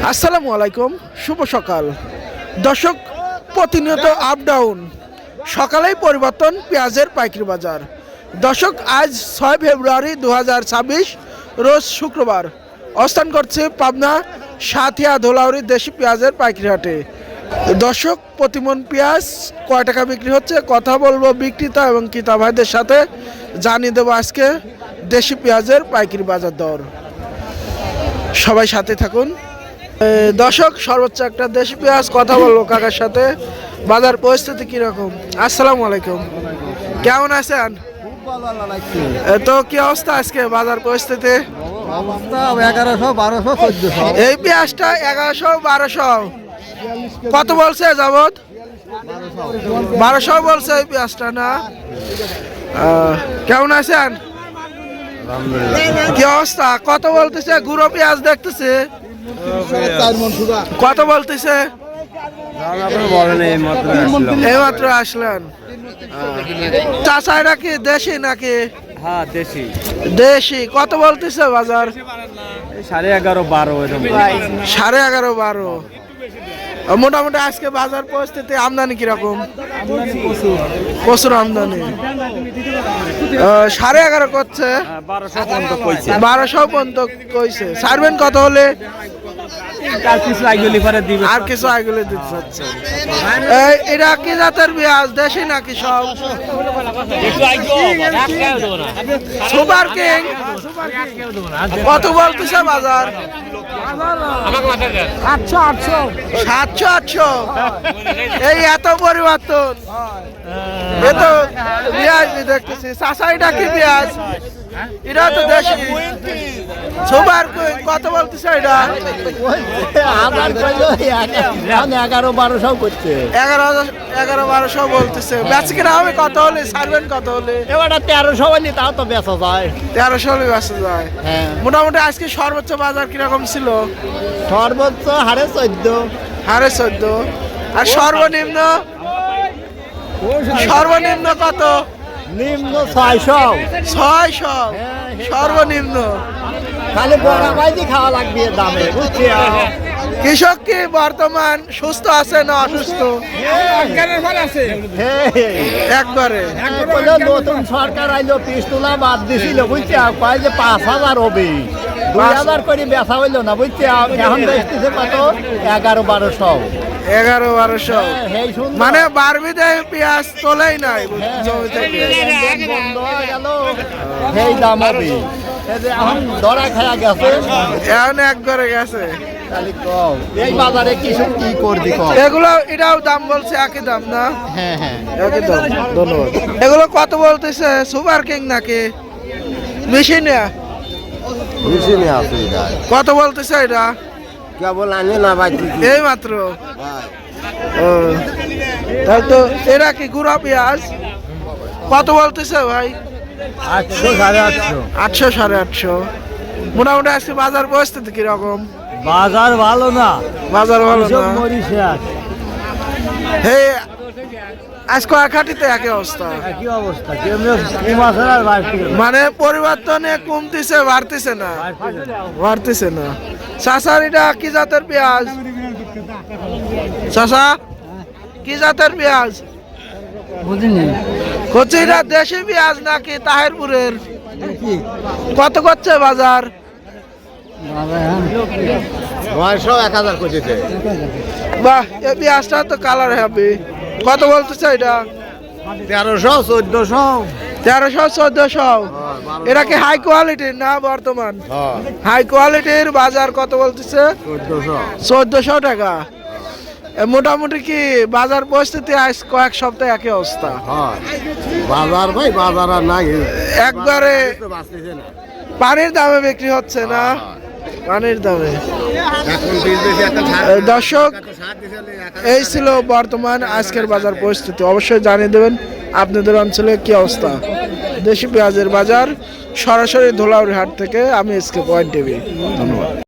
আসসালামু আলাইকুম, শুভ সকাল দর্শক। প্রতিনিয়ত আপ ডাউন, সকালেই পরিবর্তন পেঁয়াজের পাইকারি বাজার। দর্শক, আজ 6 ফেব্রুয়ারি 2026 রোজ শুক্রবার। অবস্থান করছে পাবনা সাথিয়া ধোলাউড়ি দেশি পেঁয়াজের পাইকারি হাটে। দর্শক, প্রতিমন পেঁয়াজ কয় টাকা বিক্রি হচ্ছে কথা বলবো বিক্রেতা এবং ক্রেতা ভাইদের সাথে। জানিয়ে দেবো আজকে দেশি পেঁয়াজের পাইকারি বাজার দর। সবাই সাথে থাকুন। দর্শক, সর্বোচ্চ একটা দেশি পেঁয়াজ কথা বলবো কাকার সাথে। বাজার পরিস্থিতি কিরকম? আসসালামু আলাইকুম, কেমন আছেন? তো কি অবস্থা আজকে বাজার পরিস্থিতি? এই পেঁয়াজটা 1100-1200 কত বলছে যাবত? 1200 বলছে এই পেঁয়াজটা না? কেমন আছেন? কি অবস্থা? কত বলতেছে? গুঁড়ো পেঁয়াজ দেখতেছে কত বলতেছে? এইমাত্র আসলেন। চাচা এটা কি দেশি নাকি? হ্যাঁ দেশি। দেশি কত বলতেছে বাজার? 11.5-12। 11.5-12। মোটামুটি আজকে বাজার পরিস্থিতি আমদানি কিরকম? প্রচুর আমদানি। 11.5 করছে, 1200 পর্যন্ত কইছে। ছাড়বেন কত হলে? আর কিছু আইগুলি দিতে চাচ্ছে। এটা কি জাতের পেঁয়াজ? দেশি নাকি সব? সুপার কিং কত বলতেছে বাজার? 700-800। এই এত পরিবর্তন, এত পেঁয়াজ দেখতেছি। চাষা এটা কি পেঁয়াজ? এটা তো দেশি। সুপার কিং কত বলতেছে এটা? 11-1200 করছে। 11-1200 বলতেছে। বেচকেনা হবে কত হলে? ছাড়বেন কত হলে? এবার 1300 হলে তাও তো বেচা যায়। 1300 হলে বেচা যায়। হ্যাঁ। মোটামুটি আজকে সর্বোচ্চ বাজার কিরকম ছিল? সর্বোচ্চ 14.5। 14.5। আর সর্বনিম্ন? সর্বনিম্ন কত? নিম্ন 600। 600 সর্বনিম্ন। খালি বড়া বাইদি খাওয়া লাগবে দামে, বুঝছি। কৃষক কি বর্তমান সুস্থ আছে না অসুস্থ? একবারে। নতুন সরকার আইলো, পিস তোলা বাদ দিছিল, বুঝছি। কয় যে 5000 হবে, 2000 করে বেচা হইলো না, বুঝছি। এখন বেচতেছে কত? 11-1200। 11-1200 মানে বারবিদে পেঁয়াজ তোলেই নাই জমি থেকে। বন্ধ হয়ে গেল, সেই দাম হবে। এখন ধরা খায়া গেছে, এখন একবারে গেছে। এই বাজারে কৃষক কি করবি? এগুলো এটাও দাম বলছে একই দাম না? হ্যাঁ হ্যাঁ একই দাম। ধন্যবাদ। এগুলো কত বলতেছে? সুপার কিং নাকি মেশিনে? মেশিনে আছে। কত বলতেছে এটা? কেবল আনে না ভাই, এই মাত্র। তাই তো। এরা কি গুঁড়া পেঁয়াজ? কত বলতেছে ভাই? 800-850। 800-850। মোটামুটি আজকে বাজার পরিস্থিতি কিরকম? বাজার ভালো না, বাজার ভালো না। হে আজ কয়েকটিতে একই অবস্থা। কি অবস্থা? মানে পরিবর্তনে কমতেছে, বাড়তেছে না, বাড়তেছে না। চাষার এটা কি জাতের পেঁয়াজ? চাষা কি জাতের পেঁয়াজ? কচিরা দেশি পেঁয়াজ নাকি তাহেরপুরের? কত করছে বাজার? 900-1000 করছে। বাহ, এই পেঁয়াজটা তো কালার হবে। কত বলতেছে এটা? 1300-1400। 1300-1400। এটা কি হাই কোয়ালিটির না বর্তমান? হাই কোয়ালিটির। বাজার কত বলতেছে? 1400 টাকা। মোটামুটি কি বাজার পরিস্থিতি আজ কয়েক সপ্তাহে একই অবস্থা? বাজার ভাই, বাজার আর নাই, একবারে পানির দামে বিক্রি হচ্ছে না? পানির দামে। দর্শক, এই ছিল বর্তমান আজকের বাজার পরিস্থিতি। অবশ্যই জানিয়ে দেবেন আপনাদের অঞ্চলে কি অবস্থা। দেশি পেঁয়াজের বাজার সরাসরি ধোলাউড়ি হাট থেকে আমি এসকে পয়েন্ট টিভি। ধন্যবাদ।